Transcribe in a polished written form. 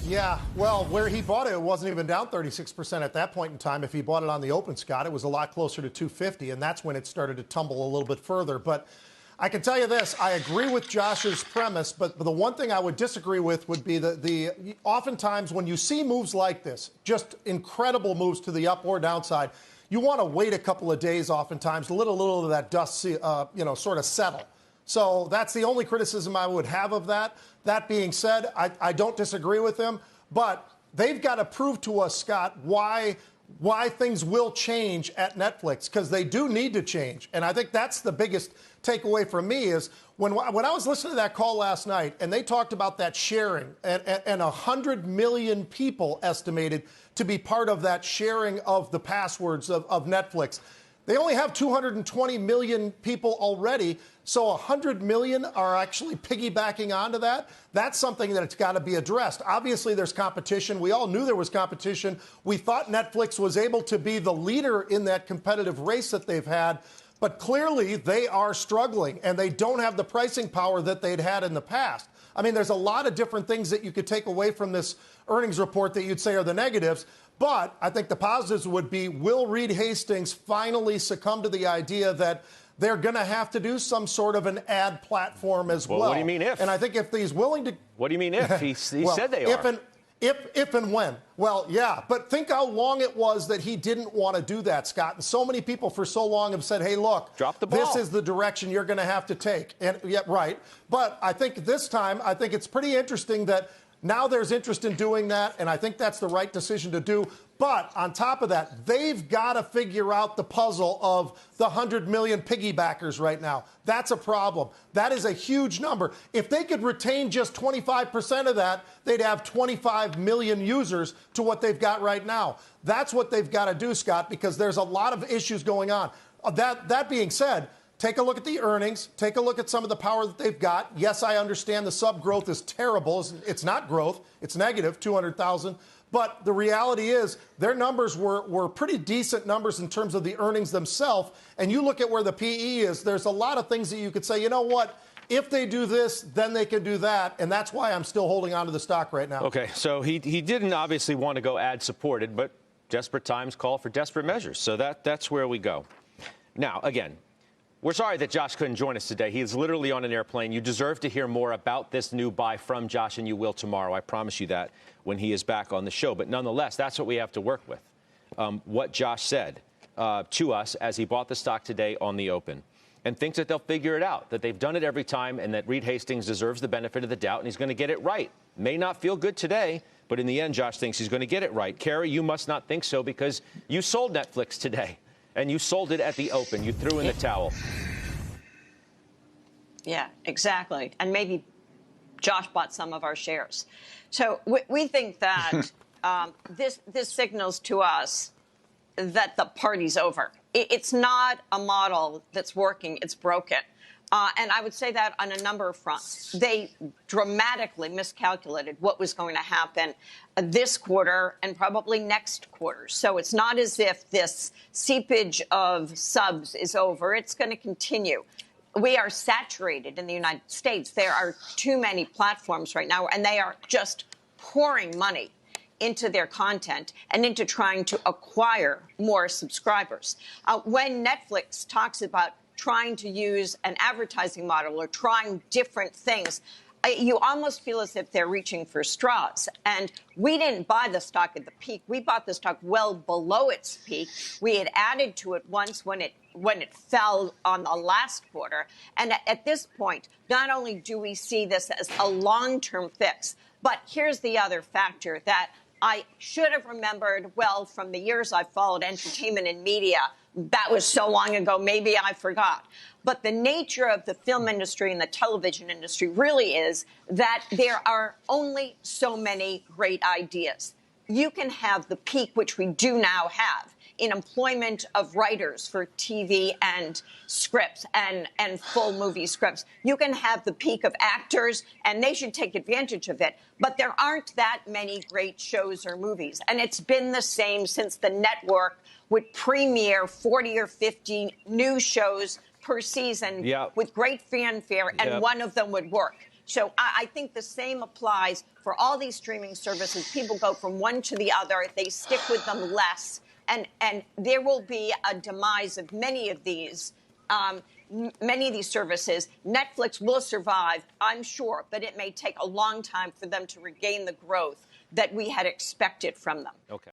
Yeah, well, where he bought it, it wasn't even down 36% at that point in time. If he bought it on the open, Scott, it was a lot closer to 250, and that's when it started to tumble a little bit further. But I can tell you this, I agree with Josh's premise, but the one thing I would disagree with would be the oftentimes when you see moves like this, just incredible moves to the up or downside, you want to wait a couple of days oftentimes, let a little of that dust, sort of settle. So that's the only criticism I would have of that. That being said, I don't disagree with him, but they've got to prove to us, Scott, why things will change at Netflix, because they do need to change. And I think that's the biggest takeaway from me is when I was listening to that call last night and they talked about that sharing and 100 million people estimated to be part of that sharing of the passwords of Netflix. They only have 220 million people already, so 100 million are actually piggybacking onto that. That's something that's got to be addressed. Obviously, there's competition. We all knew there was competition. We thought Netflix was able to be the leader in that competitive race that they've had, but clearly they are struggling, and they don't have the pricing power that they'd had in the past. I mean, there's a lot of different things that you could take away from this earnings report that you'd say are the negatives. But I think the positives would be, will Reed Hastings finally succumb to the idea that they're going to have to do some sort of an ad platform as well? What do you mean if? And I think if he's willing to... What do you mean if? He said they are. If and when. Well, yeah, but think how long it was that he didn't want to do that, Scott. And so many people for so long have said, hey, look, drop the ball. This is the direction you're going to have to take. And yeah, right. But I think this time, I think it's pretty interesting that now there's interest in doing that, and I think that's the right decision to do. But on top of that, they've got to figure out the puzzle of the 100 million piggybackers right now. That's a problem. That is a huge number. If they could retain just 25% of that, they'd have 25 million users to what they've got right now. That's what they've got to do, Scott, because there's a lot of issues going on. That being said, take a look at the earnings. Take a look at some of the power that they've got. Yes, I understand the sub growth is terrible. It's not growth. It's negative, 200,000. But the reality is their numbers were pretty decent numbers in terms of the earnings themselves. And you look at where the PE is, there's a lot of things that you could say, you know what? If they do this, then they can do that. And that's why I'm still holding on to the stock right now. Okay, so he didn't obviously want to go ad-supported, but desperate times call for desperate measures. So that's where we go. Now, again, we're sorry that Josh couldn't join us today. He is literally on an airplane. You deserve to hear more about this new buy from Josh, and you will tomorrow. I promise you that when he is back on the show. But nonetheless, that's what we have to work with. What Josh said to us as he bought the stock today on the open, and thinks that they'll figure it out, that they've done it every time, and that Reed Hastings deserves the benefit of the doubt, and he's going to get it right. May not feel good today, but in the end, Josh thinks he's going to get it right. Carrie, you must not think so, because you sold Netflix today. And you sold it at the open. You threw in the towel. Yeah, exactly. And maybe Josh bought some of our shares. So we think that this signals to us that the party's over. It's not a model that's working. It's broken. And I would say that on a number of fronts. They dramatically miscalculated what was going to happen this quarter and probably next quarter. So it's not as if this seepage of subs is over. It's going to continue. We are saturated in the United States. There are too many platforms right now, and they are just pouring money into their content and into trying to acquire more subscribers. When Netflix talks about trying to use an advertising model or trying different things, you almost feel as if they're reaching for straws. And we didn't buy the stock at the peak. We bought the stock well below its peak. We had added to it once when it fell on the last quarter. And at this point, not only do we see this as a long-term fix, but here's the other factor that I should have remembered well from the years I've followed entertainment and media. That was so long ago, maybe I forgot. But the nature of the film industry and the television industry really is that there are only so many great ideas. You can have the peak, which we do now have, in employment of writers for TV and scripts and full movie scripts. You can have the peak of actors, and they should take advantage of it. But there aren't that many great shows or movies. And it's been the same since the network would premiere 40 or 50 new shows per season with great fanfare, and one of them would work. So I think the same applies for all these streaming services. People go from one to the other. They stick with them less. And there will be a demise of many of these services. Netflix will survive, I'm sure, but it may take a long time for them to regain the growth that we had expected from them. Okay.